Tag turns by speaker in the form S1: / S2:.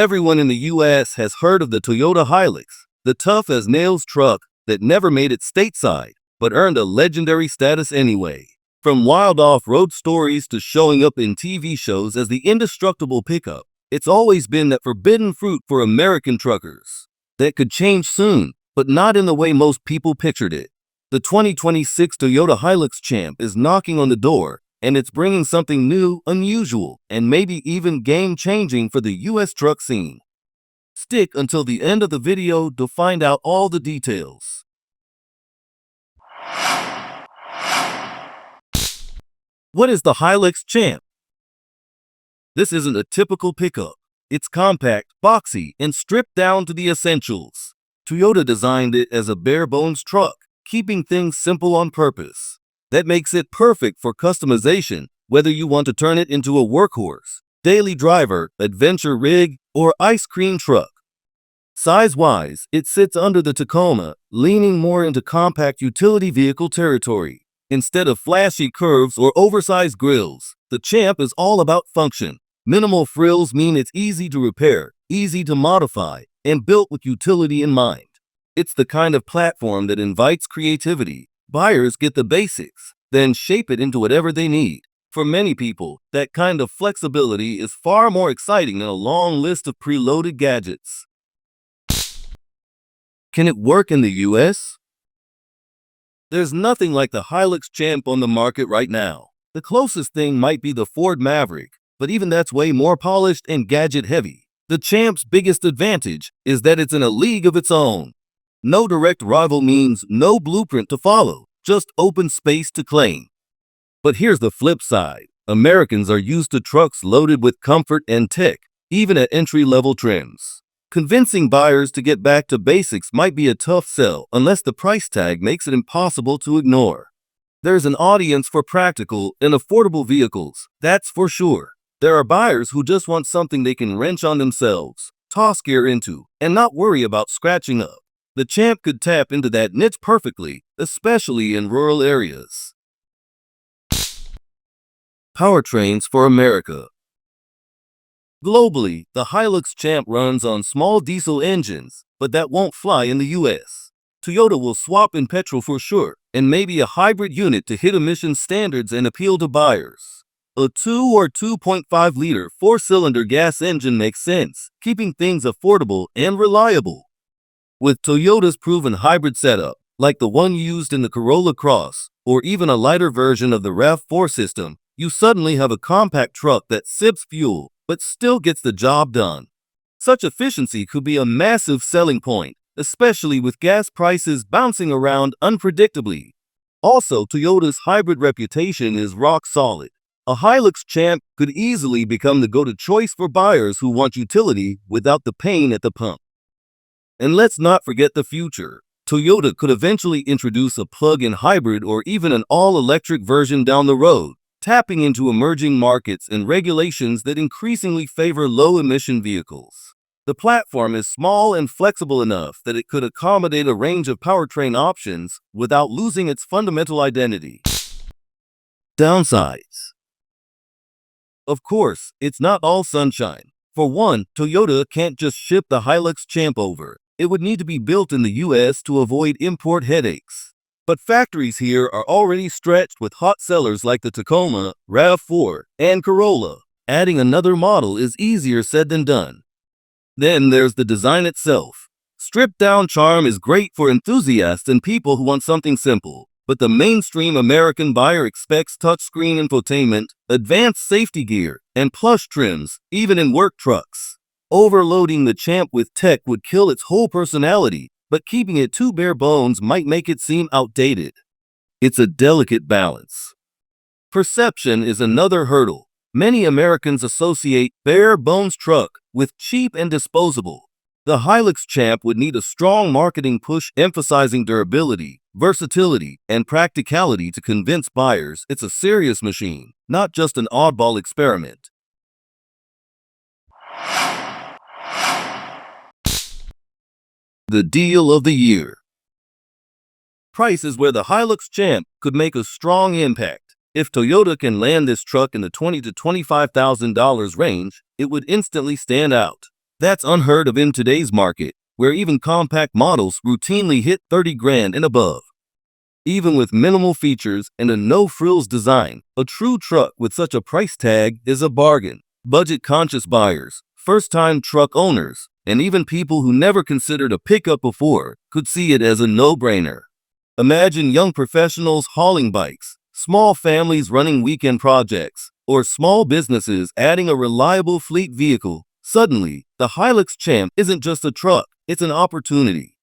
S1: Everyone in the US has heard of the Toyota Hilux, the tough-as-nails truck that never made it stateside, but earned a legendary status anyway. From wild off-road stories to showing up in TV shows as the indestructible pickup, it's always been that forbidden fruit for American truckers. That could change soon, but not in the way most people pictured it. The 2026 Toyota Hilux Champ is knocking on the door, and it's bringing something new, unusual, and maybe even game-changing for the US truck scene. Stick until the end of the video to find out all the details. What is the Hilux Champ? This isn't a typical pickup. It's compact, boxy, and stripped down to the essentials. Toyota designed it as a bare-bones truck, keeping things simple on purpose. That makes it perfect for customization, whether you want to turn it into a workhorse, daily driver, adventure rig, or ice cream truck. Size-wise, it sits under the Tacoma, leaning more into compact utility vehicle territory. Instead of flashy curves or oversized grills, the Champ is all about function. Minimal frills mean it's easy to repair, easy to modify, and built with utility in mind. It's the kind of platform that invites creativity. Buyers get the basics, then shape it into whatever they need. For many people, that kind of flexibility is far more exciting than a long list of preloaded gadgets. Can it work in the US? There's nothing like the Hilux Champ on the market right now. The closest thing might be the Ford Maverick, but even that's way more polished and gadget-heavy. The Champ's biggest advantage is that it's in a league of its own. No direct rival means no blueprint to follow, just open space to claim. But here's the flip side. Americans are used to trucks loaded with comfort and tech, even at entry-level trims. Convincing buyers to get back to basics might be a tough sell unless the price tag makes it impossible to ignore. There's an audience for practical and affordable vehicles, that's for sure. There are buyers who just want something they can wrench on themselves, toss gear into, and not worry about scratching up. The Champ could tap into that niche perfectly, especially in rural areas. Powertrains for America. Globally, the Hilux Champ runs on small diesel engines, but that won't fly in the US. Toyota will swap in petrol for sure, and maybe a hybrid unit to hit emission standards and appeal to buyers. A 2 or 2.5-liter four-cylinder gas engine makes sense, keeping things affordable and reliable. With Toyota's proven hybrid setup, like the one used in the Corolla Cross, or even a lighter version of the RAV4 system, you suddenly have a compact truck that sips fuel, but still gets the job done. Such efficiency could be a massive selling point, especially with gas prices bouncing around unpredictably. Also, Toyota's hybrid reputation is rock solid. A Hilux Champ could easily become the go-to choice for buyers who want utility without the pain at the pump. And let's not forget the future. Toyota could eventually introduce a plug-in hybrid or even an all-electric version down the road, tapping into emerging markets and regulations that increasingly favor low-emission vehicles. The platform is small and flexible enough that it could accommodate a range of powertrain options without losing its fundamental identity. Downsides. Of course, it's not all sunshine. For one, Toyota can't just ship the Hilux Champ over. It would need to be built in the US to avoid import headaches. But factories here are already stretched with hot sellers like the Tacoma, RAV4, and Corolla. Adding another model is easier said than done. Then there's the design itself. Stripped-down charm is great for enthusiasts and people who want something simple. But the mainstream American buyer expects touchscreen infotainment, advanced safety gear, and plush trims, even in work trucks. Overloading the Champ with tech would kill its whole personality, but keeping it too bare bones might make it seem outdated. It's a delicate balance. Perception is another hurdle. Many Americans associate bare bones truck with cheap and disposable. The Hilux Champ would need a strong marketing push emphasizing durability, versatility, and practicality to convince buyers it's a serious machine, not just an oddball experiment. The deal of the year. Price is where the Hilux Champ could make a strong impact. If Toyota can land this truck in the $20,000 to $25,000 range, it would instantly stand out. That's unheard of in today's market, where even compact models routinely hit 30 grand and above. Even with minimal features and a no-frills design, a true truck with such a price tag is a bargain. Budget-conscious buyers, first-time truck owners, and even people who never considered a pickup before could see it as a no-brainer. Imagine young professionals hauling bikes, small families running weekend projects, or small businesses adding a reliable fleet vehicle. Suddenly, the Hilux Champ isn't just a truck, it's an opportunity.